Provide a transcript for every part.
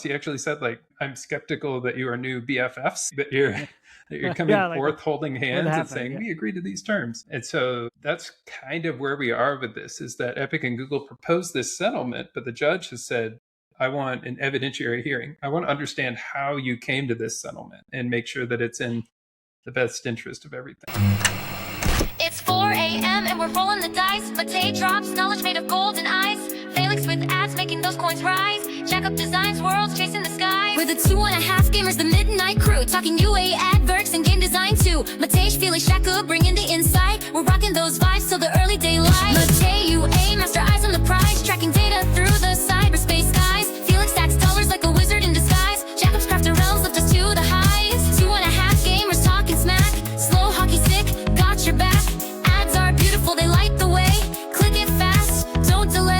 He actually said, like, I'm skeptical that you are new BFFs, that you're coming forth holding hands and saying, we agree to these terms. And so that's kind of where we are with this, is that Epic and Google proposed this settlement, but the judge has said, I want an evidentiary hearing. I want to understand how you came to this settlement and make sure that it's in the best interest of everything. It's 4 a.m. and we're rolling the dice. Matei drops knowledge made of golden eyes. Felix with ads making those coins rise. Jack up designs, worlds chasing the sky. We're the 2.5 gamers, the midnight crew. Talking UA adverts and game design too. Matei, Felix, Shaka bringing the insight. We're rocking those vibes till the early daylight. Matei, UA, master eyes on the prize. Tracking data through the cyberspace skies. Felix stacks dollars like a wizard in disguise. Jacob's crafted realms lift us to the highs. 2.5 gamers talking smack. Slow hockey stick, got your back. Ads are beautiful, they light the way. Click it fast, don't delay.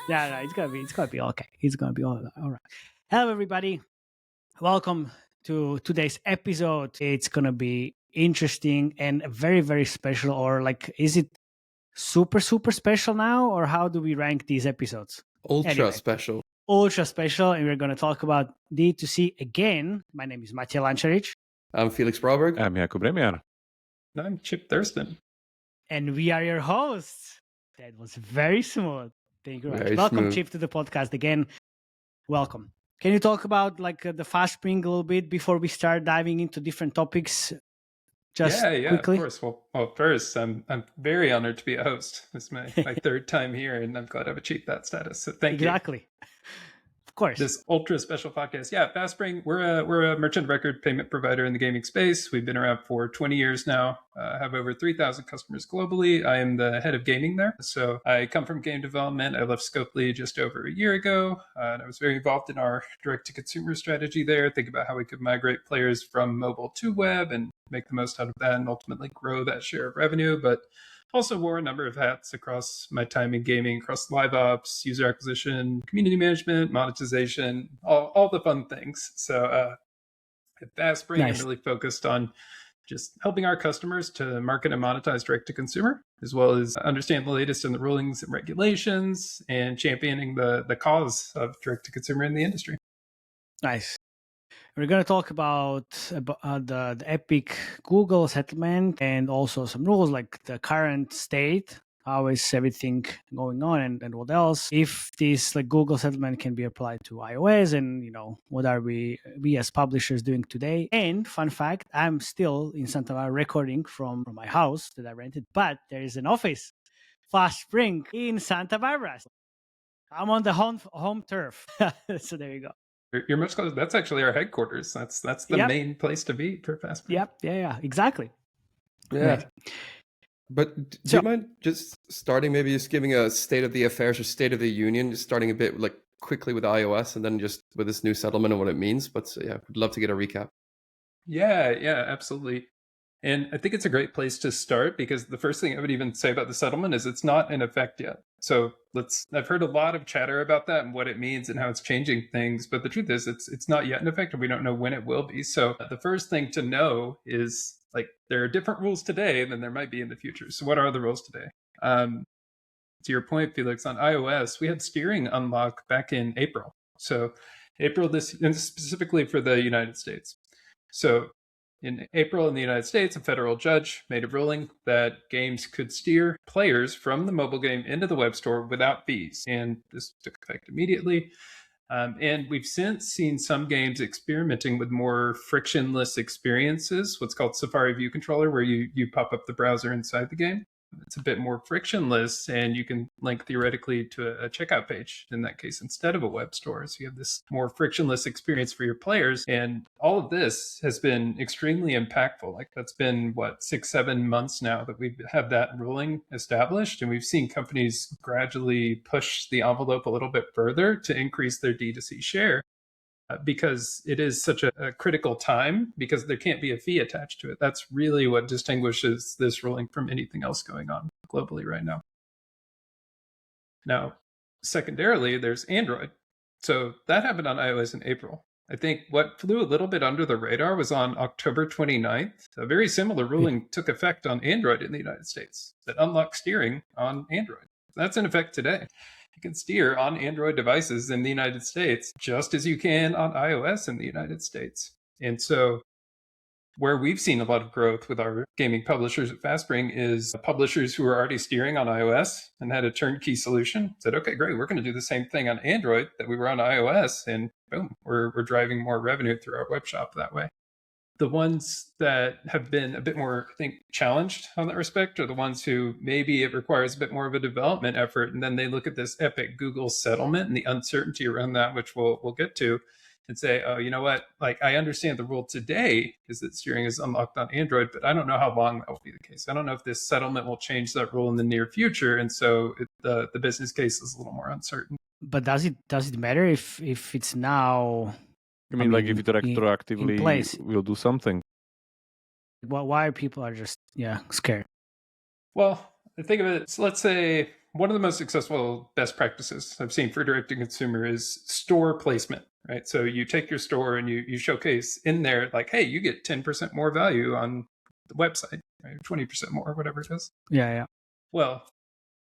Yeah, it's gonna be okay. It's gonna be all right. Hello, everybody. Welcome to today's episode. It's gonna be interesting and very, very special. Or like, is it super special now, or how do we rank these episodes? Ultra special. Ultra special, and we're gonna talk about D2C again. My name is Matej Lančarič. I'm Felix Broberg. I'm Jakub Remiar. And I'm Chip Thurston. And we are your hosts. That was very smooth. Thank you very much. Very Welcome, smooth. Chip, to the podcast again. Welcome. Can you talk about like the FastSpring a little bit before we start diving into different topics? Just quickly. Of course. Well, first, I'm very honored to be a host. This is my third time here, and I'm glad I've achieved that status. So thank you. Exactly. Of course. This ultra special podcast. Yeah, FastSpring, we're a merchant record payment provider in the gaming space. We've been around for 20 years now. Have over 3,000 customers globally. I am the head of gaming there. So I come from game development. I left Scopely just over a year ago. And I was very involved in our direct-to-consumer strategy there. Think about how we could migrate players from mobile to web and make the most out of that and ultimately grow that share of revenue. But also wore a number of hats across my time in gaming, across live ops, user acquisition, community management, monetization, all the fun things. So at FastSpring, Nice. I'm really focused on just helping our customers to market and monetize direct to consumer, as well as understand the latest in the rulings and regulations and championing the cause of direct to consumer in the industry. Nice. We're going to talk about the Epic Google settlement and also some rules like the current state. How is everything going on and what else? If this like Google settlement can be applied to iOS, and what are we as publishers doing today? And fun fact, I'm still in Santa Barbara recording from my house that I rented, but there is an office, FastSpring, in Santa Barbara. I'm on the home turf. So there you go. You're much closer. That's actually our headquarters. That's the main place to be for FastSpring. Yep. Yeah. Exactly. Yeah. Right. But do you mind just starting, maybe just giving a state of the affairs or state of the union, just starting a bit like quickly with iOS and then just with this new settlement and what it means? But yeah, would love to get a recap. Yeah, absolutely. And I think it's a great place to start because the first thing I would even say about the settlement is it's not in effect yet. So I've heard a lot of chatter about that and what it means and how it's changing things. But the truth is it's not yet in effect and we don't know when it will be. So the first thing to know is like there are different rules today than there might be in the future. So what are the rules today? To your point, Felix, on iOS, we had steering unlock back in April. So April and specifically for the United States. So in April in the United States, a federal judge made a ruling that games could steer players from the mobile game into the web store without fees. And this took effect immediately. And we've since seen some games experimenting with more frictionless experiences, what's called Safari View Controller, where you pop up the browser inside the game. It's a bit more frictionless, and you can link theoretically to a checkout page in that case instead of a web store. So you have this more frictionless experience for your players. And all of this has been extremely impactful. Like that's been 6-7 months now that we've had that ruling established. And we've seen companies gradually push the envelope a little bit further to increase their D2C share. Because it is such a critical time, because there can't be a fee attached to it. That's really what distinguishes this ruling from anything else going on globally right now. Now, secondarily, there's Android. So that happened on iOS in April. I think what flew a little bit under the radar was on October 29th. A very similar ruling took effect on Android in the United States that unlocked steering on Android. That's in effect today. You can steer on Android devices in the United States just as you can on iOS in the United States. And so where we've seen a lot of growth with our gaming publishers at FastSpring is publishers who are already steering on iOS and had a turnkey solution said, okay, great, we're going to do the same thing on Android that we were on iOS, and boom, we're driving more revenue through our web shop that way. The ones that have been a bit more, I think, challenged on that respect are the ones who maybe it requires a bit more of a development effort, and then they look at this epic Google settlement and the uncertainty around that, which we'll get to, and say, oh, you know what? Like, I understand the rule today is that steering is unlocked on Android, but I don't know how long that will be the case. I don't know if this settlement will change that rule in the near future, and so the business case is a little more uncertain. But does it matter if it's now? I mean, like if it retroactively will do something. Well, why people are just scared? Well, think of it. So let's say one of the most successful best practices I've seen for direct-to-consumer is store placement, right? So you take your store and you showcase in there like, hey, you get 10% more value on the website, right? 20% more, whatever it is. Yeah. Well,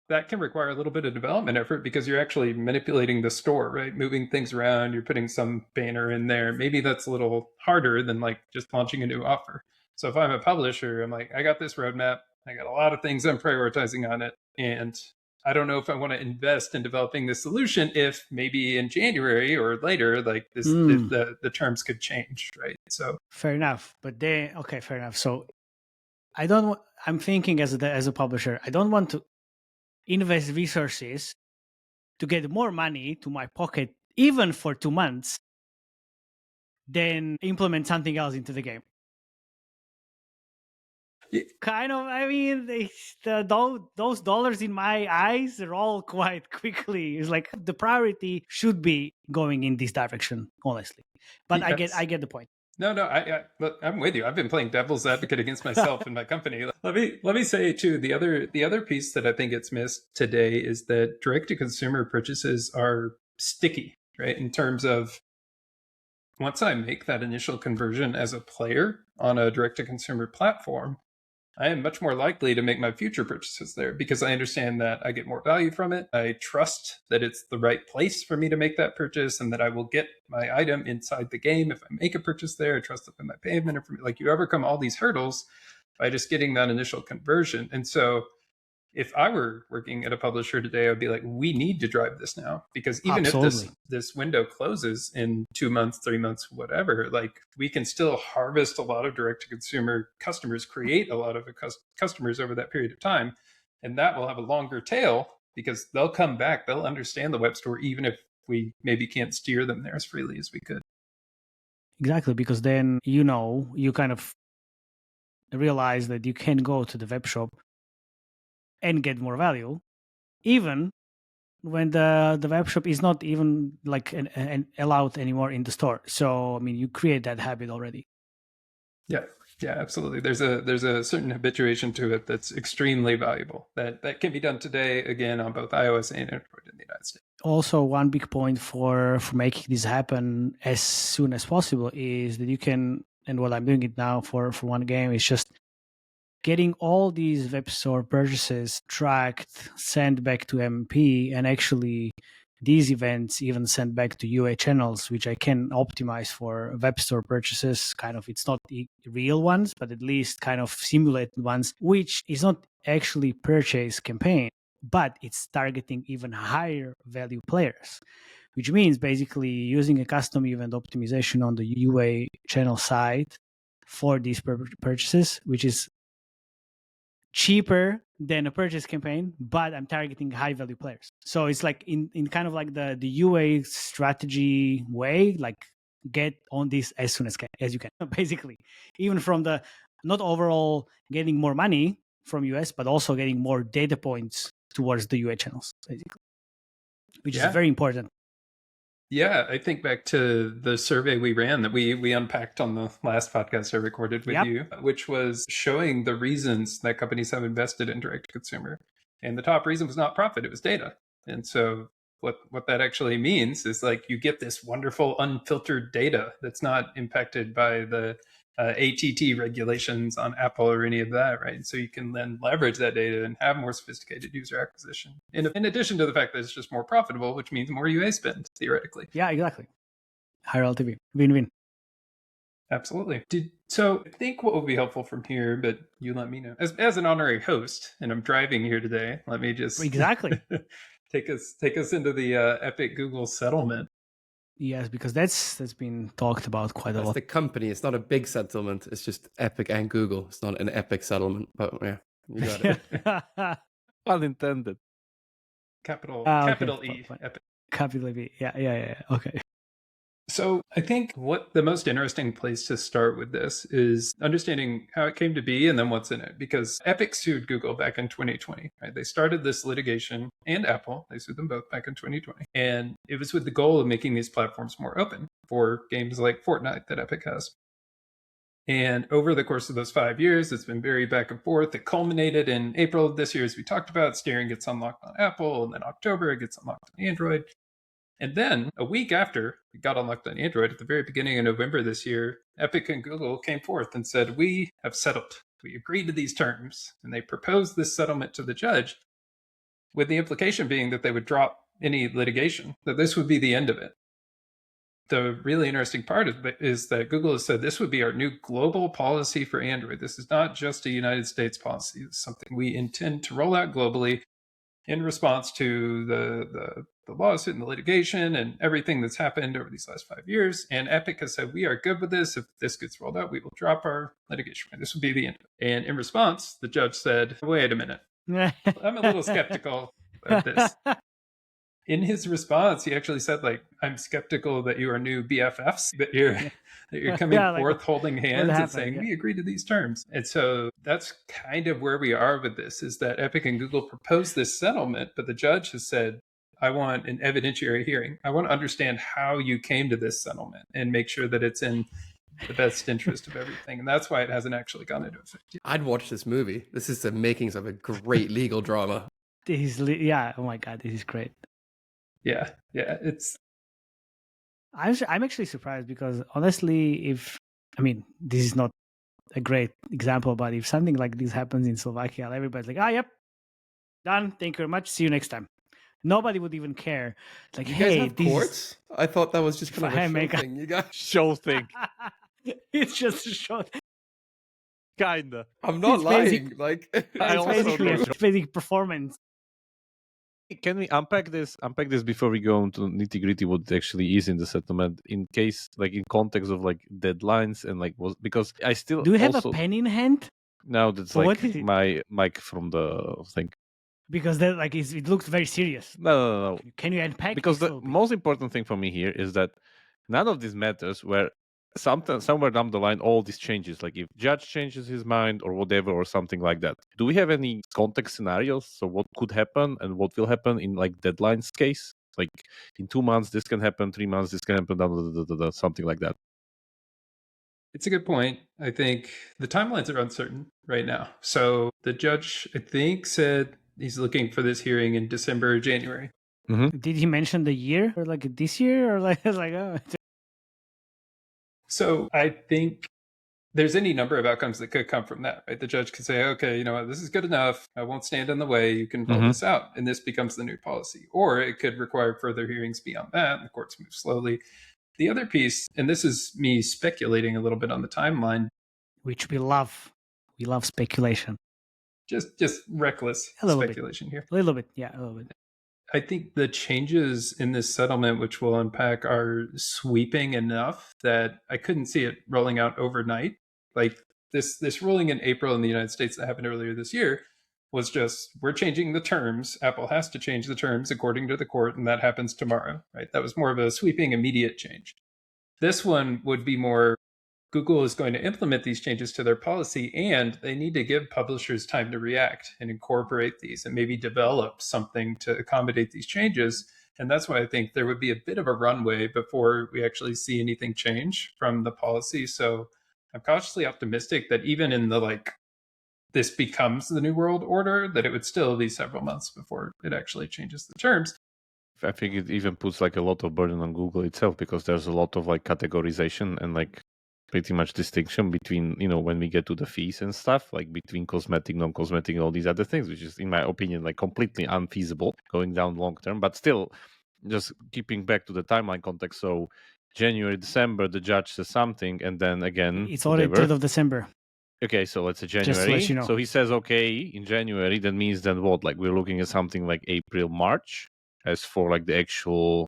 that can require a little bit of development effort because you're actually manipulating the store, right? Moving things around, you're putting some banner in there. Maybe that's a little harder than like just launching a new offer. So if I'm a publisher, I'm like, I got this roadmap. I got a lot of things I'm prioritizing on it. And I don't know if I want to invest in developing this solution if maybe in January or later, like this, the terms could change, right? So fair enough. But fair enough. So I'm thinking as a publisher, I don't want to invest resources to get more money to my pocket, even for 2 months, then implement something else into the game. Kind of, I mean, those dollars in my eyes roll quite quickly. It's like the priority should be going in this direction, honestly. But yes. I get the point. No, I'm with you. I've been playing devil's advocate against myself and my company. Let me say too, the other piece that I think gets missed today is that direct-to-consumer purchases are sticky, right? In terms of once I make that initial conversion as a player on a direct-to-consumer platform, I am much more likely to make my future purchases there because I understand that I get more value from it. I trust that it's the right place for me to make that purchase and that I will get my item inside the game if I make a purchase there. I trust that my payment information, like you overcome all these hurdles by just getting that initial conversion. And so if I were working at a publisher today, I'd be like, we need to drive this now because even Absolutely. if this window closes in 2 months, 3 months, whatever, like we can still harvest a lot of direct to consumer customers, create a lot of customers over that period of time. And that will have a longer tail because they'll come back. They'll understand the web store, even if we maybe can't steer them there as freely as we could. Exactly. Because then, you kind of realize that you can go to the web shop and get more value, even when the web shop is not even like an allowed anymore in the store. So I mean, you create that habit already. Yeah, absolutely. There's a certain habituation to it that's extremely valuable. That can be done today again on both iOS and Android in the United States. Also, one big point for making this happen as soon as possible is that you can, and what I'm doing it now for one game is just getting all these web store purchases tracked, sent back to MP, and actually these events even sent back to UA channels, which I can optimize for web store purchases. Kind of, it's not the real ones, but at least kind of simulated ones, which is not actually purchase campaign, but it's targeting even higher value players, which means basically using a custom event optimization on the UA channel side for these purchases, which is cheaper than a purchase campaign, but I'm targeting high value players. So it's like in kind of like the UA strategy way, like get on this as soon as you can, basically, even from the not overall getting more money from US, but also getting more data points towards the UA channels, basically, which is very important. Yeah, I think back to the survey we ran that we unpacked on the last podcast I recorded with you, which was showing the reasons that companies have invested in direct to consumer. And the top reason was not profit, it was data. And so what that actually means is like you get this wonderful unfiltered data that's not impacted by the ATT regulations on Apple or any of that, right? So you can then leverage that data and have more sophisticated user acquisition. In addition to the fact that it's just more profitable, which means more UA spend, theoretically. Yeah, exactly. Higher LTV. Win-win. Absolutely. So I think what will be helpful from here, but you let me know. As an honorary host, and I'm driving here today, let me just exactly take us into the Epic Google settlement. Yes, because that's been talked about quite a lot. That's the company. It's not a big settlement. It's just Epic and Google. It's not an Epic settlement. But yeah, you got it. Unintended. Capital okay. E. Epic. Capital E. Yeah. Okay. So I think what the most interesting place to start with this is understanding how it came to be and then what's in it. Because Epic sued Google back in 2020. Right? They started this litigation, and Apple. They sued them both back in 2020. And it was with the goal of making these platforms more open for games like Fortnite that Epic has. And over the course of those 5 years, it's been very back and forth. It culminated in April of this year, as we talked about. Steering gets unlocked on Apple, and then October, it gets unlocked on Android. And then a week after it got unlocked on Android, at the very beginning of November this year, Epic and Google came forth and said, we have settled. We agreed to these terms. And they proposed this settlement to the judge, with the implication being that they would drop any litigation, that this would be the end of it. The really interesting part of it is that Google has said this would be our new global policy for Android. This is not just a United States policy. It's something we intend to roll out globally in response to the lawsuit and the litigation and everything that's happened over these last 5 years. And Epic has said, we are good with this. If this gets rolled out, we will drop our litigation. This will be the end. And in response, the judge said, wait a minute. I'm a little skeptical of this. In his response, he actually said, like, I'm skeptical that you are new BFFs, that you're coming forth holding hands and saying, we agree to these terms. And so that's kind of where we are with this, is that Epic and Google proposed this settlement, but the judge has said, I want an evidentiary hearing. I want to understand how you came to this settlement and make sure that it's in the best interest of everything. And that's why it hasn't actually gone into effect yet. I'd watch this movie. This is the makings of a great legal drama. Yeah. Oh my God, this is great. Yeah. It's. I'm actually surprised because honestly, this is not a great example, but if something like this happens in Slovakia, everybody's like, yep, done. Thank you very much. See you next time. Nobody would even care. Like, you hey, guys have courts? I thought that was just kind of a show thing. You guys show thing. It's just a show. Kinda. I'm not lying. It's basic performance. Can we unpack this before we go into nitty-gritty what it actually is in the settlement, in case, like, in context of like deadlines and like because I still do you have a pen in hand? No, that's like my mic from the thing. Because that it looks very serious. No. Can you unpack? Because the most important thing for me here is that none of these matters where somewhere down the line all these changes, like if judge changes his mind or whatever or something like that. Do we have any context scenarios? So what could happen and what will happen in like deadlines case? Like in 2 months this can happen, 3 months this can happen, something like that. It's a good point. I think the timelines are uncertain right now. So the judge, I think, said he's looking for this hearing in December or January. Mm-hmm. Did he mention the year or like this year or like oh? So I think there's any number of outcomes that could come from that, right? The judge could say, okay, you know what, this is good enough. I won't stand in the way. You can roll this out. And this becomes the new policy. Or it could require further hearings beyond that. And the courts move slowly. The other piece, and this is me speculating a little bit on the timeline. Which we love. We love speculation. Just reckless speculation here. A little bit. Yeah, a little bit. I think the changes in this settlement, which we'll unpack, are sweeping enough that I couldn't see it rolling out overnight. Like this ruling in April in the United States that happened earlier this year was just, we're changing the terms. Apple has to change the terms according to the court, and that happens tomorrow, right? That was more of a sweeping, immediate change. This one would be more, Google is going to implement these changes to their policy, and they need to give publishers time to react and incorporate these and maybe develop something to accommodate these changes. And that's why I think there would be a bit of a runway before we actually see anything change from the policy. So I'm cautiously optimistic that even in the this becomes the new world order, that it would still be several months before it actually changes the terms. I think it even puts like a lot of burden on Google itself, because there's a lot of like categorization and like pretty much distinction between, when we get to the fees and stuff, like between cosmetic, non-cosmetic, all these other things, which is, in my opinion, like completely unfeasible going down long term. But still, just keeping back to the timeline context. So January, December, the judge says something, and then again, It's already 3rd of December. Okay, so let's say January. Just to let you know. So he says, okay, in January, that means then what? Like we're looking at something like April, March, as for like the actual,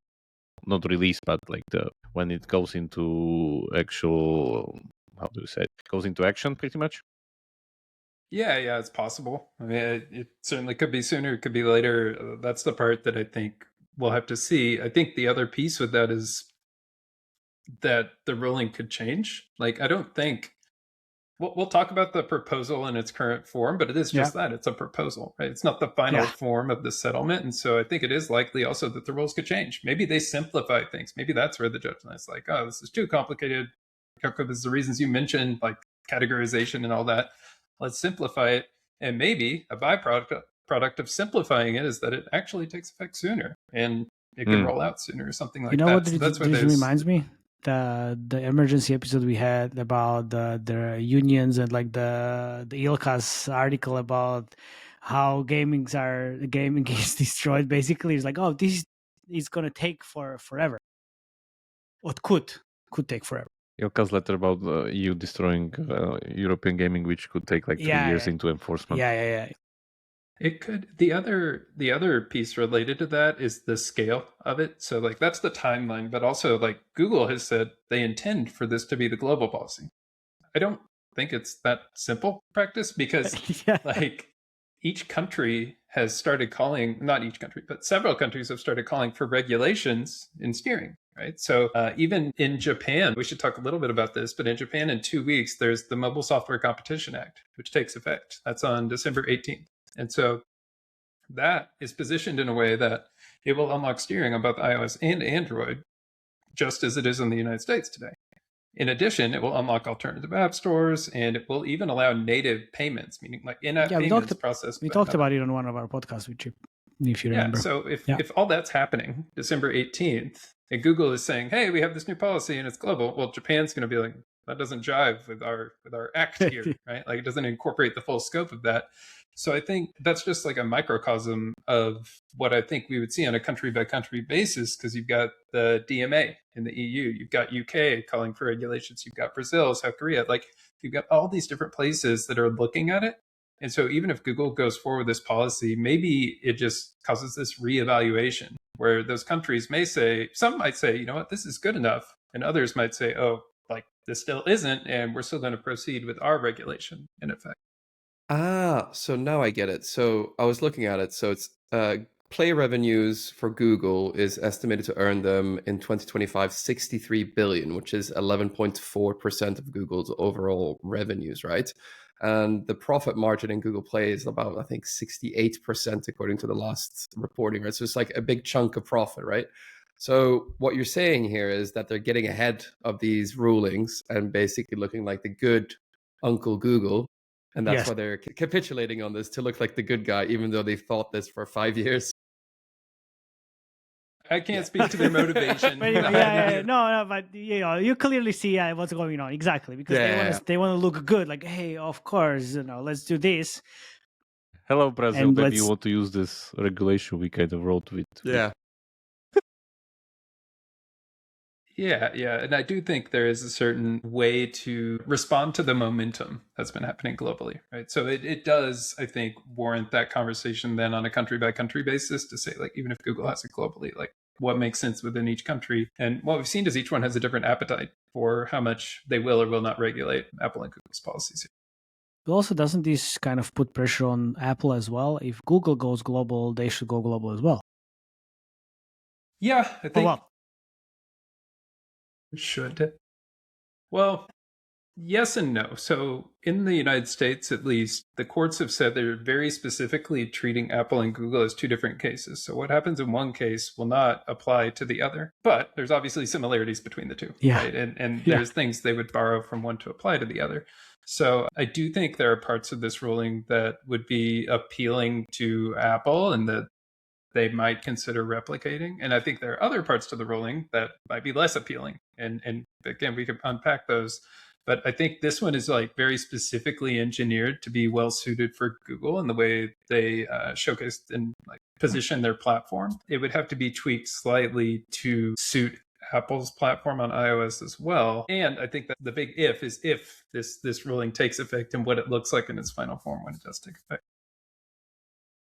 not release, but like when it goes into actual, how do you say it? Goes into action, pretty much. Yeah, it's possible. I mean, it certainly could be sooner, it could be later. That's the part that I think we'll have to see. I think the other piece with that is that the ruling could change. Like, I don't think we'll talk about the proposal in its current form, but it is just that. It's a proposal, right? It's not the final form of the settlement. And so I think it is likely also that the rules could change. Maybe they simplify things. Maybe that's where the judgment is like, oh, this is too complicated. Because the reasons you mentioned, like categorization and all that, let's simplify it. And maybe a byproduct of simplifying it is that it actually takes effect sooner and it can roll out sooner or something like that. What so that's this reminds me? The emergency episode we had about the unions and like the Ilka's article about how gaming is destroyed. Basically, it's like, oh, this is gonna take forever. What could take forever. Ilka's letter about you destroying European gaming, which could take like 3 years into enforcement. Yeah. It could. The other piece related to that is the scale of it. So like that's the timeline, but also like Google has said they intend for this to be the global policy. I don't think it's that simple practice because like each country has started calling, not each country, but several countries have started calling for regulations in steering, right? So even in Japan, we should talk a little bit about this, but in Japan in 2 weeks, there's the Mobile Software Competition Act, which takes effect. That's on December 18th. And so that is positioned in a way that it will unlock steering on both iOS and Android, just as it is in the United States today. In addition, it will unlock alternative app stores, and it will even allow native payments, meaning like in-app payments processed. We talked about it on one of our podcasts, if you remember. So if all that's happening December 18th, and Google is saying, hey, we have this new policy and it's global, well, Japan's going to be like, that doesn't jive with our act here, right? Like it doesn't incorporate the full scope of that. So I think that's just like a microcosm of what I think we would see on a country by country basis, because you've got the DMA in the EU, you've got UK calling for regulations, you've got Brazil, South Korea, like you've got all these different places that are looking at it. And so even if Google goes forward with this policy, maybe it just causes this reevaluation where those countries may say, some might say, you know what, this is good enough. And others might say, oh, like this still isn't, and we're still going to proceed with our regulation in effect. So now I get it. So I was looking at it. So it's play revenues for Google is estimated to earn them in 2025 63 billion, which is 11.4% of Google's overall revenues, right? And the profit margin in Google Play is about, I think, 68% according to the last reporting, right? So it's like a big chunk of profit, right? So what you're saying here is that they're getting ahead of these rulings and basically looking like the good Uncle Google. And that's why they're capitulating on this to look like the good guy, even though they've thought this for 5 years. I can't speak to their motivation. No, but you clearly see what's going on exactly because they want to look good. Like, hey, of course, let's do this. Hello, Brazil. Maybe you want to use this regulation we kind of wrote with. Yeah. And I do think there is a certain way to respond to the momentum that's been happening globally, right? So it does, I think, warrant that conversation then on a country by country basis to say, like, even if Google has it globally, like what makes sense within each country. And what we've seen is each one has a different appetite for how much they will or will not regulate Apple and Google's policies. But also, doesn't this kind of put pressure on Apple as well? If Google goes global, they should go global as well. Yeah, I think... Should. Well, yes and no. So in the United States, at least, the courts have said they're very specifically treating Apple and Google as two different cases. So what happens in one case will not apply to the other. But there's obviously similarities between the two. Right? And there's things they would borrow from one to apply to the other. So I do think there are parts of this ruling that would be appealing to Apple and that they might consider replicating. And I think there are other parts to the ruling that might be less appealing. And again, we could unpack those. But I think this one is like very specifically engineered to be well suited for Google and the way they showcased and like position their platform. It would have to be tweaked slightly to suit Apple's platform on iOS as well. And I think that the big if is if this ruling takes effect and what it looks like in its final form when it does take effect.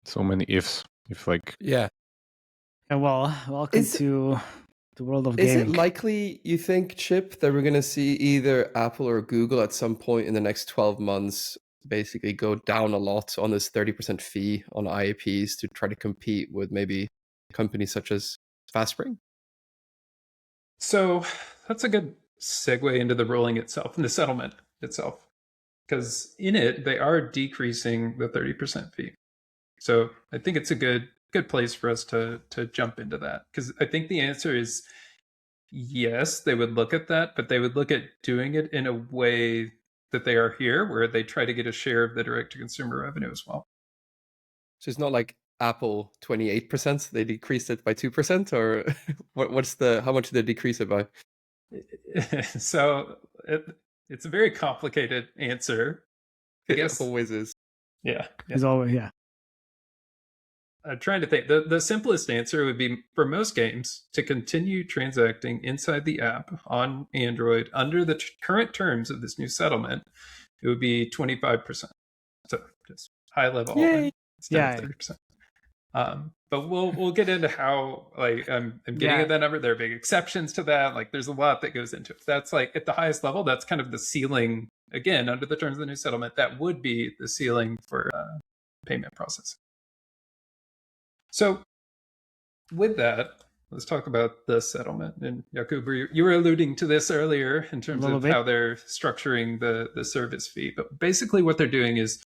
So many ifs. If like Yeah. And well, welcome to the world of Is gaming. it likely, you think, Chip, that we're going to see either Apple or Google at some point in the next 12 months basically go down a lot on this 30% fee on IAPs to try to compete with maybe companies such as FastSpring? So that's a good segue into the ruling itself and the settlement itself, because in it, they are decreasing the 30% fee. So I think it's a good place for us to jump into that, because I think the answer is yes, they would look at that, but they would look at doing it in a way that they are here, where they try to get a share of the direct-to-consumer revenue as well. So it's not like Apple 28%, they decreased it by 2%, or how much did they decrease it by? So it's a very complicated answer. I guess It always is. Yeah. It's always, yeah. I'm trying to think. The simplest answer would be for most games to continue transacting inside the app on Android under the current terms of this new settlement. It would be 25%. So just high level instead of 30%. But we'll get into how like I'm getting at that number. There are big exceptions to that. Like there's a lot that goes into it. That's like at the highest level. That's kind of the ceiling. Again, under the terms of the new settlement, that would be the ceiling for payment processing. So with that, let's talk about the settlement. And Jakub, you were alluding to this earlier in terms of how they're structuring the service fee. But basically what they're doing is,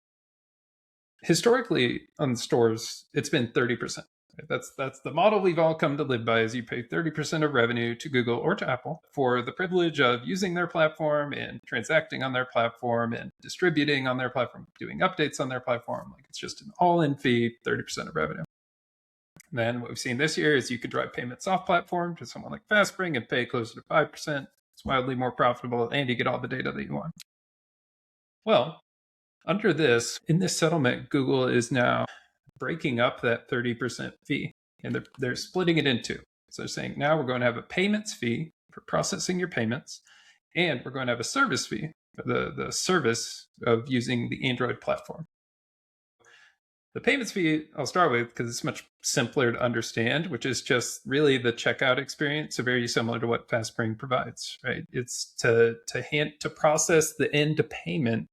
historically on stores, it's been 30%. That's the model we've all come to live by, is you pay 30% of revenue to Google or to Apple for the privilege of using their platform and transacting on their platform and distributing on their platform, doing updates on their platform. Like it's just an all-in fee, 30% of revenue. Then what we've seen this year is you could drive payments off platform to someone like FastSpring and pay closer to 5%. It's wildly more profitable and you get all the data that you want. Well, under this, in this settlement, Google is now breaking up that 30% fee, and they're splitting it in two. So they're saying now we're going to have a payments fee for processing your payments, and we're going to have a service fee for the service of using the Android platform. The payments fee, I'll start with because it's much simpler to understand, which is just really the checkout experience, so very similar to what FastSpring provides, right? It's to process the end to payment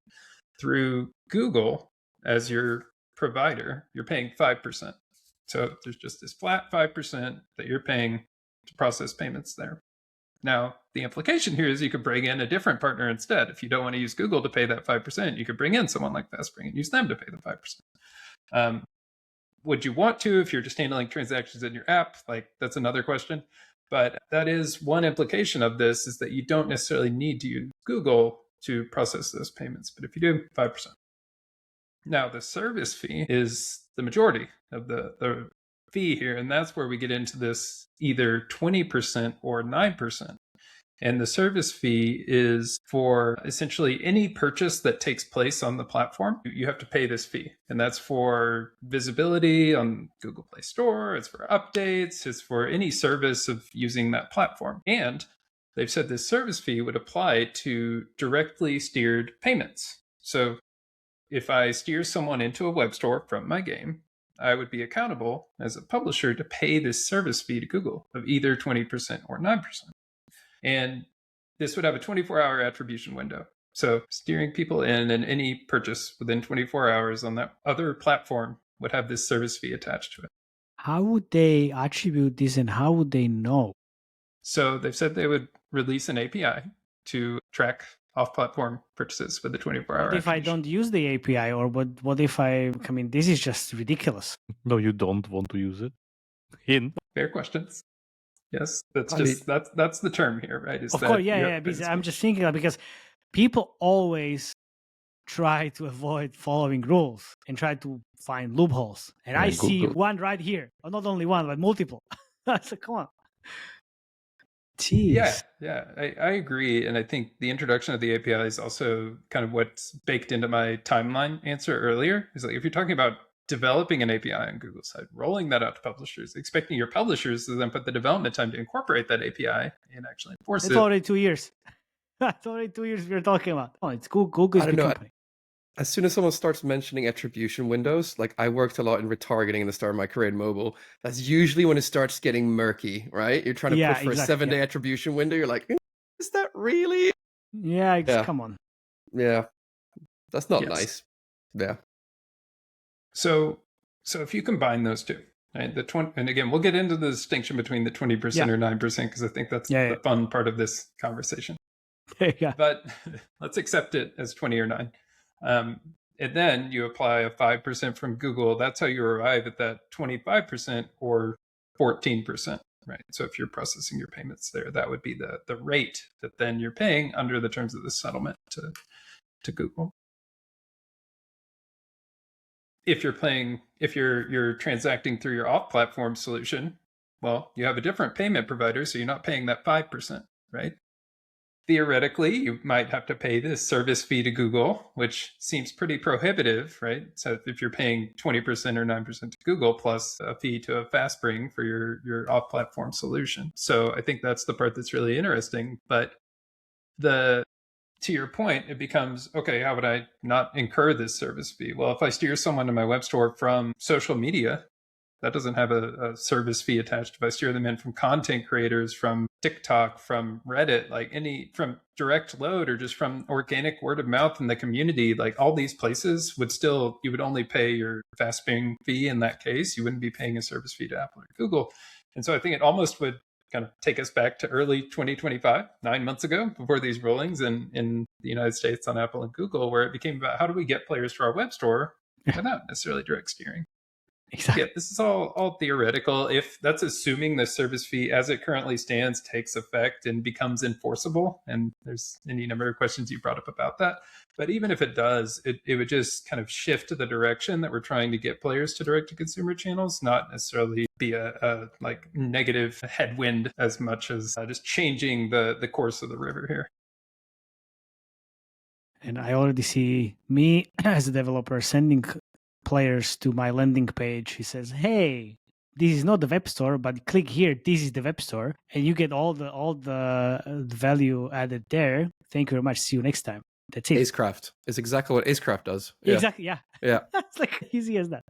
through Google as your provider. You're paying 5%. So there's just this flat 5% that you're paying to process payments there. Now, the implication here is you could bring in a different partner instead. If you don't want to use Google to pay that 5%, you could bring in someone like FastSpring and use them to pay the 5%. Would you want to if you're just handling transactions in your app? Like, that's another question. But that is one implication of this, is that you don't necessarily need to use Google to process those payments. But if you do, 5%. Now, the service fee is the majority of the fee here. And that's where we get into this either 20% or 9%. And the service fee is for essentially any purchase that takes place on the platform. You have to pay this fee. And that's for visibility on Google Play Store. It's for updates. It's for any service of using that platform. And they've said this service fee would apply to directly steered payments. So if I steer someone into a web store from my game, I would be accountable as a publisher to pay this service fee to Google of either 20% or 9%. And this would have a 24-hour attribution window. So steering people in and any purchase within 24 hours on that other platform would have this service fee attached to it. How would they attribute this and how would they know? So they've said they would release an API to track off-platform purchases with a 24-hour What if I don't use the API, or what if I mean, this is just ridiculous. No, you don't want to use it. Hint. Fair questions. Yes, that's the term here, right? Of course, yeah. Because I'm just thinking that because people always try to avoid following rules and try to find loopholes. And I see Google. one right here. Or not only one, but multiple. So come on. Jeez. Yeah, I agree. And I think the introduction of the API is also kind of what's baked into my timeline answer earlier. Is like if you're talking about developing an API on Google side, rolling that out to publishers, expecting your publishers to then put the development time to incorporate that API and actually enforce It's it. already 2 years. It's already 2 years we're talking about. Oh, it's Google's I don't big know. company. As soon as someone starts mentioning attribution windows, like I worked a lot in retargeting in the start of my career in mobile, that's usually when it starts getting murky, right? You're trying to push for a 7-day attribution window. You're like, is that really? Yeah, come on. Yeah, that's not nice. Yeah. So if you combine those two, right, the 20, and again, we'll get into the distinction between the 20% or 9% because I think that's the fun part of this conversation. Yeah. But let's accept it as 20 or 9. And then you apply a 5% from Google. That's how you arrive at that 25% or 14%, right? So if you're processing your payments there, that would be the rate that then you're paying under the terms of the settlement to Google. If you're transacting through your off-platform solution, well, you have a different payment provider, so you're not paying that 5%, right? Theoretically, you might have to pay this service fee to Google, which seems pretty prohibitive, right? So if you're paying 20% or 9% to Google plus a fee to a FastSpring for your off-platform solution. So I think that's the part that's really interesting. But to your point, it becomes, okay, how would I not incur this service fee? Well, if I steer someone to my web store from social media, that doesn't have a service fee attached. If I steer them in from content creators, from TikTok, from Reddit, like from direct load or just from organic word of mouth in the community, like all these places you would only pay your FastSpring fee in that case. You wouldn't be paying a service fee to Apple or Google. And so I think it almost would kind of take us back to early 2025, 9 months ago, before these rulings in the United States on Apple and Google, where it became about how do we get players to our web store without necessarily direct steering. Exactly. Yeah, this is all theoretical. If that's assuming the service fee as it currently stands takes effect and becomes enforceable, and there's any number of questions you brought up about that. But even if it does, it would just kind of shift to the direction that we're trying to get players to direct-to-consumer channels, not necessarily be a like negative headwind as much as just changing the course of the river here. And I already see me as a developer sending players to my landing page. He says, hey, this is not the web store, but click here, this is the web store, and you get all the value added there. Thank you very much. See you next time. That's it. Acecraft is exactly what Acecraft does. Yeah. Exactly, yeah. It's like easy as that.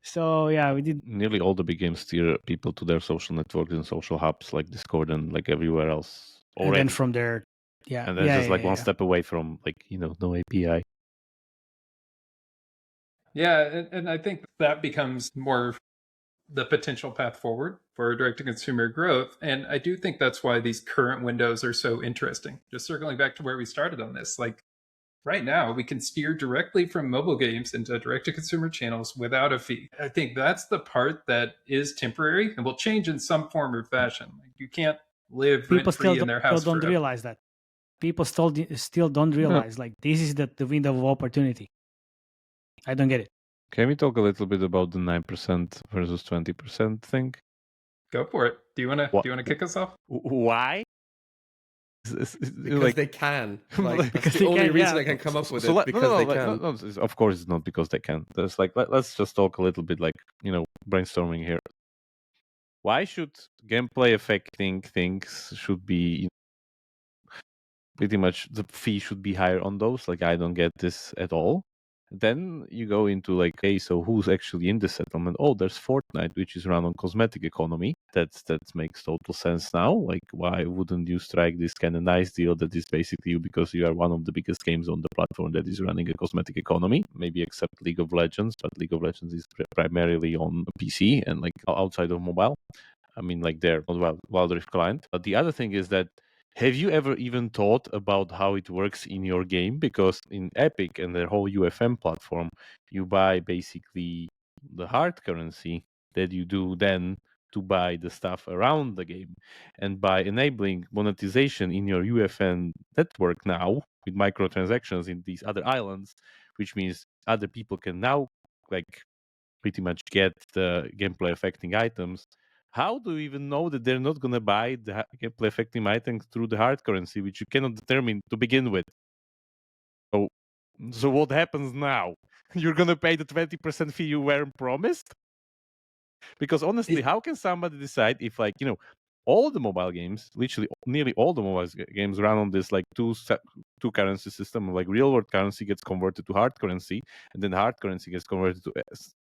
So yeah, we did. Nearly all the big games steer people to their social networks and social hubs like Discord and like everywhere else already. And then from there, and then just one step away from no API. Yeah, and I think that becomes more the potential path forward for direct-to-consumer growth. And I do think that's why these current windows are so interesting. Just circling back to where we started on this, like right now, we can steer directly from mobile games into direct-to-consumer channels without a fee. I think that's the part that is temporary and will change in some form or fashion. Like you can't live rent-free in their house People don't realize that. People still don't realize like this is the window of opportunity. I don't get it. Can we talk a little bit about the 9% versus 20% thing? Go for it. Do you want to kick us off? Why? Because they can. Like, that's the only reason I can come up with it. Because they can. No, of course, it's not because they can. There's let's just talk a little bit brainstorming here. Why should gameplay affecting things should be pretty much the fee should be higher on those? Like I don't get this at all. Then you go into okay, so who's actually in the settlement? Oh, there's Fortnite, which is run on cosmetic economy. That makes total sense now. Like, why wouldn't you strike this kind of nice deal that is basically you because you are one of the biggest games on the platform that is running a cosmetic economy? Maybe except League of Legends, but League of Legends is primarily on PC and outside of mobile. I mean, they're not Wild Rift client. But the other thing is that have you ever even thought about how it works in your game? Because in Epic and their whole UFM platform, you buy basically the hard currency that you do then to buy the stuff around the game. And by enabling monetization in your UFN network now with microtransactions in these other islands, which means other people can now like pretty much get the gameplay affecting items. How do you even know that they're not going to buy the gameplay affecting items through the hard currency, which you cannot determine to begin with? So what happens now? You're going to pay the 20% fee you weren't promised? Because honestly, how can somebody decide if, like, all the mobile games, literally nearly all the mobile games run on this like two currency system, like real world currency gets converted to hard currency, and then hard currency gets converted to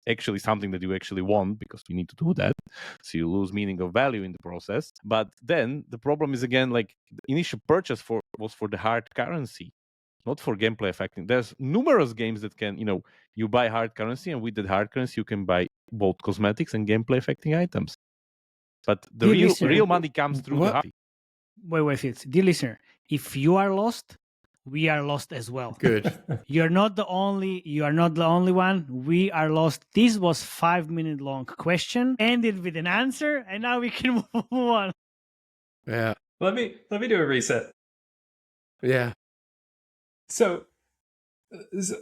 actually something that you actually want, because you need to do that. So you lose meaning of value in the process. But then the problem is, again, like the initial purchase was for the hard currency, not for gameplay affecting. There's numerous games that can, you buy hard currency, and with that hard currency you can buy both cosmetics and gameplay affecting items. But the real money comes through the hard. Wait, Fitz. Dear listener, if you are lost, we are lost as well. Good. You are not the only one. We are lost. This was 5-minute long question, ended with an answer, and now we can move on. Yeah. Let me do a reset. Yeah. So the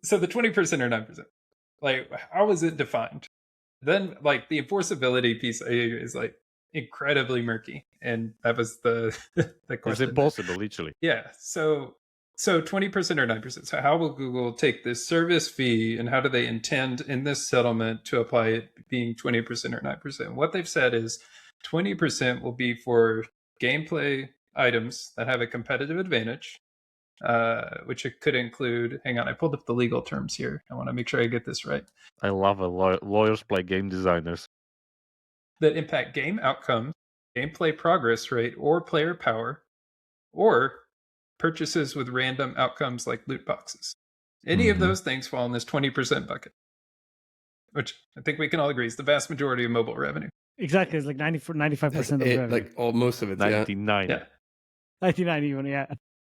20% or 9%, like, how is it defined? Then, like, the enforceability piece is like incredibly murky, and that was the question. It's impossible, literally. Yeah. So 20% or 9%. So how will Google take this service fee, and how do they intend in this settlement to apply it being 20% or 9%? What they've said is 20% will be for gameplay items that have a competitive advantage, which it could include. Hang on, I pulled up the legal terms here. I want to make sure I get this right. I love lawyers play game designers. That impact game outcomes, gameplay progress rate, or player power, or purchases with random outcomes like loot boxes. Any of those things fall in this 20% bucket, which I think we can all agree is the vast majority of mobile revenue. Exactly, it's like 95% of revenue. Like most of it. 99. Yeah. 99 even, yeah.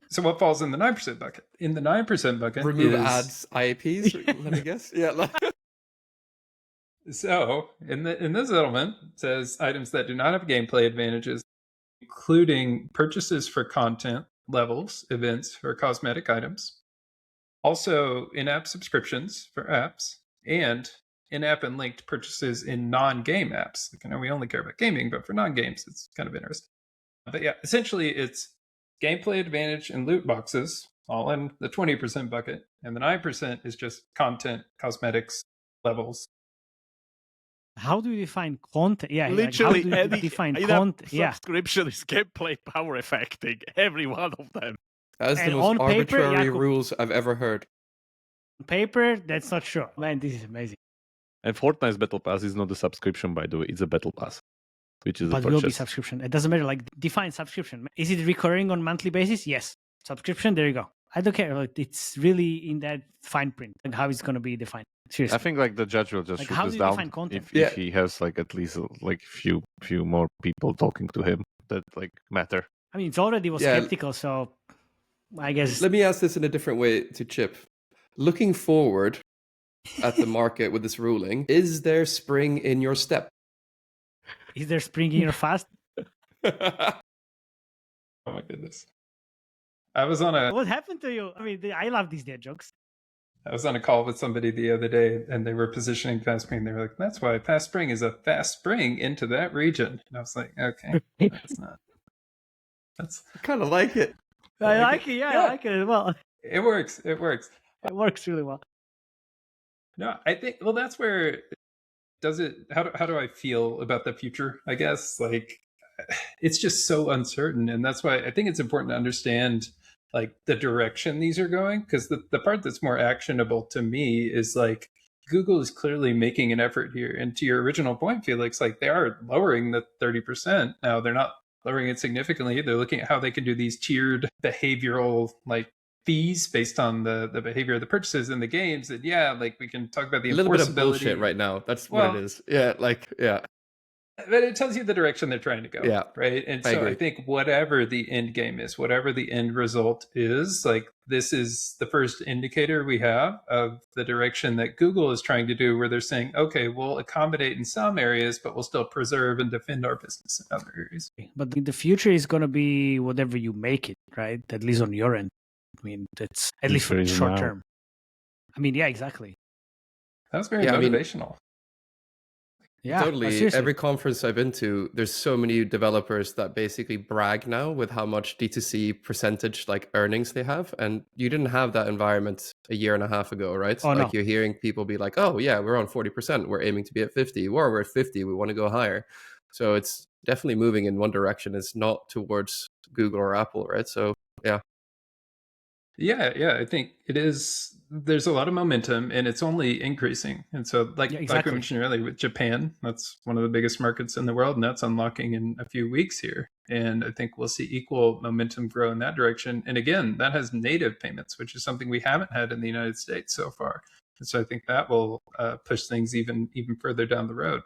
So what falls in the 9% bucket? In the 9% bucket, Remove ads, IAPs. Let me guess. Yeah. So in the settlement, it says items that do not have gameplay advantages, including purchases for content, levels, events, or cosmetic items. Also, in-app subscriptions for apps, and in-app and linked purchases in non-game apps. Like, we only care about gaming, but for non-games, it's kind of interesting. But yeah, essentially, it's gameplay advantage and loot boxes, all in the 20% bucket, and the 9% is just content, cosmetics, levels. How do you define content? Yeah, literally, like, how do you define content? Subscription is gameplay power affecting every one of them. That's the most arbitrary rules I've ever heard. On paper, that's not sure. Man, this is amazing. And Fortnite's Battle Pass is not a subscription, by the way. It's a Battle Pass, which is but a purchase. Will be subscription. It doesn't matter. Like, define subscription. Is it recurring on monthly basis? Yes. Subscription. There you go. I don't care. Like, it's really in that fine print and how it's going to be defined. Seriously. I think like the judge will just shoot this down if he has like at least like few more people talking to him that like matter. I mean, it's already was skeptical, so I guess. Let me ask this in a different way to Chip. Looking forward at the market with this ruling, is there spring in your step? Is there spring in your fast? Oh my goodness. I was on a... What happened to you? I mean, I love these dad jokes. I was on a call with somebody the other day, and they were positioning FastSpring. They were like, that's why FastSpring is a fast spring into that region. And I was like, okay, that's not... I kind of like it. I like it, I like it as well. It works. It works really well. No, I think, well, that's where... How do I feel about the future, I guess? Like, it's just so uncertain. And that's why I think it's important to understand like the direction these are going, because the part that's more actionable to me is like Google is clearly making an effort here. And to your original point, Felix, like they are lowering the 30%. Now they're not lowering it significantly. They're looking at how they can do these tiered behavioral like fees based on the behavior of the purchases in the games. And like we can talk about the a little bit of bullshit right now. That's what it is. Yeah, But it tells you the direction they're trying to go. Yeah, Right. And I so agree. I think whatever the end game is, whatever the end result is, like this is the first indicator we have of the direction that Google is trying to do, where they're saying, okay, we'll accommodate in some areas, but we'll still preserve and defend our business in other areas. But in the future is going to be whatever you make it, right? At least on your end. I mean, that's at least for Future the is short now. term. I mean, yeah, exactly. That was very Yeah, I mean, motivational. Yeah, but totally. seriously. Every conference I've been to, there's so many developers that basically brag now with how much D2C percentage like earnings they have. And you didn't have that environment a year and a half ago, right? Oh, like no. you're hearing people be like, oh yeah, we're on 40%. We're aiming to be at 50, or we're at 50. We want to go higher. So it's definitely moving in one direction. It's not towards Google or Apple, right? So yeah. Yeah, I think it is. There's a lot of momentum, and it's only increasing. And so, like Yeah, we exactly. mentioned earlier, with Japan, that's one of the biggest markets in the world, and that's unlocking in a few weeks here. And I think we'll see equal momentum grow in that direction. And again, that has native payments, which is something we haven't had in the United States so far. And so I think that will push things even further down the road.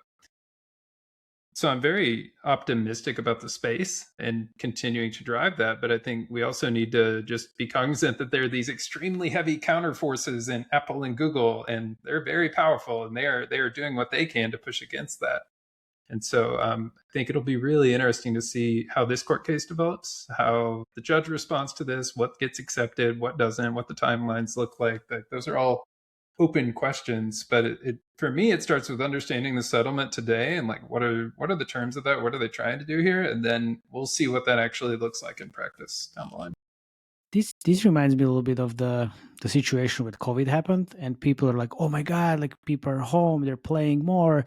So I'm very optimistic about the space and continuing to drive that. But I think we also need to just be cognizant that there are these extremely heavy counter forces in Apple and Google, and they're very powerful, and they are doing what they can to push against that. And so I think it'll be really interesting to see how this court case develops, how the judge responds to this, what gets accepted, what doesn't, what the timelines look like. Those are all open questions, but it for me it starts with understanding the settlement today and like what are the terms of that, what are they trying to do here, and then we'll see what that actually looks like in practice down the line. This reminds me a little bit of the situation with COVID happened, and people are like, oh my god, like people are home, they're playing more,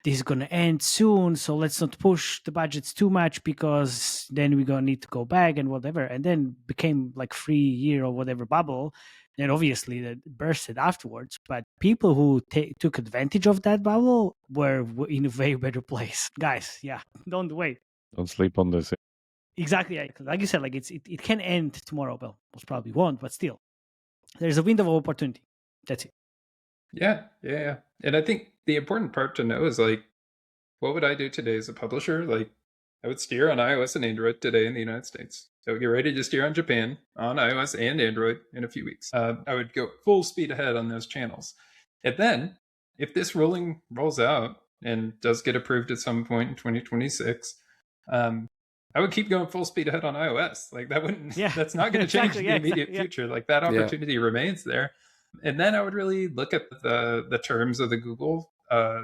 this is going to end soon, so let's not push the budgets too much because then we're going to need to go back and whatever. And then became like 3-year or whatever bubble, and obviously that bursted afterwards. But people who took advantage of that bubble were in a way better place. Guys, yeah, don't wait. Don't sleep on this. Exactly, like you said, like it can end tomorrow. Well, most probably won't, but still, there's a window of opportunity. That's it. Yeah. And I think the important part to know is like, what would I do today as a publisher? Like, I would steer on iOS and Android today in the United States. I would get ready to steer on Japan on iOS and Android in a few weeks. I would go full speed ahead on those channels. And then, if this ruling rolls out and does get approved at some point in 2026, I would keep going full speed ahead on iOS. Like that wouldn't. Yeah. That's not going to change Exactly, in the immediate yeah. future. Like that opportunity remains there. And then I would really look at the terms of the Google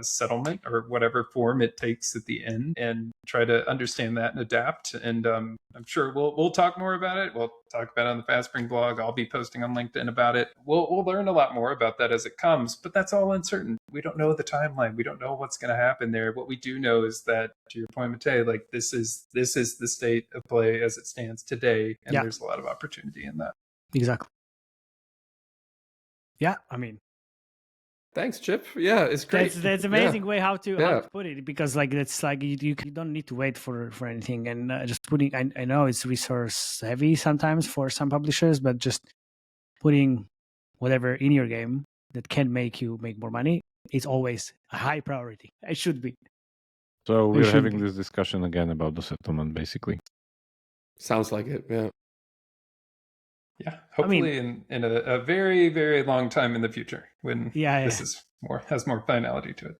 settlement or whatever form it takes at the end and try to understand that and adapt. And I'm sure we'll talk more about it. We'll talk about it on the FastSpring blog. I'll be posting on LinkedIn about it. We'll learn a lot more about that as it comes, but that's all uncertain. We don't know the timeline. We don't know what's going to happen there. What we do know is that, to your point, Matej, like this is the state of play as it stands today, and there's a lot of opportunity in that. Exactly. Yeah, I mean, thanks, Chip. Yeah, it's great. That's amazing way how to put it, because like that's like you don't need to wait for anything, and just putting. I know it's resource heavy sometimes for some publishers, but just putting whatever in your game that can make you make more money is always a high priority. It should be. So we're having this discussion again about the settlement, basically. Sounds like it. Yeah. Yeah, hopefully in a very, very long time in the future when this is has more finality to it.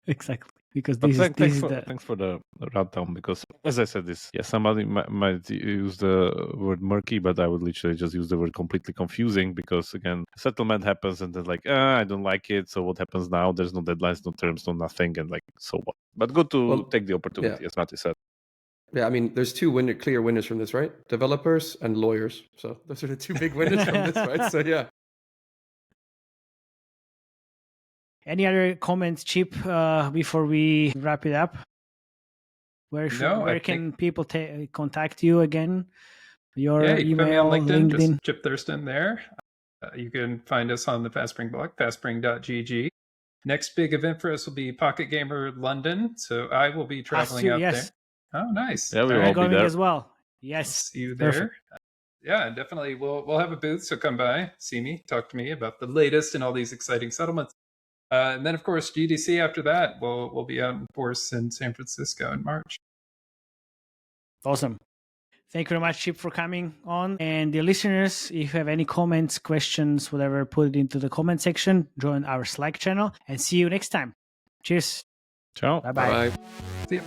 Exactly, because thanks for the rundown, because as I said, somebody might use the word murky, but I would literally just use the word completely confusing, because again, settlement happens and then like, I don't like it, so what happens now? There's no deadlines, no terms, no nothing, and like, so what? But good to take the opportunity, as Matti said. Yeah, I mean, there's two clear winners from this, right? Developers and lawyers. So those are the two big winners from this, right? So yeah. Any other comments, Chip, before we wrap it up? Where can people contact you again? Your you email, can find me on LinkedIn. Just Chip Thurston there. You can find us on the FastSpring blog, fastspring.gg. Next big event for us will be Pocket Gamer London. So I will be traveling out there. Oh, nice. Yeah, we'll going be there as well. Yes. See you there. Yeah, definitely. We'll have a booth, so come by, see me, talk to me about the latest in all these exciting settlements. And then, of course, GDC after that will be out in force in San Francisco in March. Awesome. Thank you very much, Chip, for coming on. And the listeners, if you have any comments, questions, whatever, put it into the comment section. Join our Slack channel and see you next time. Cheers. Ciao. Bye-bye. Bye. See ya.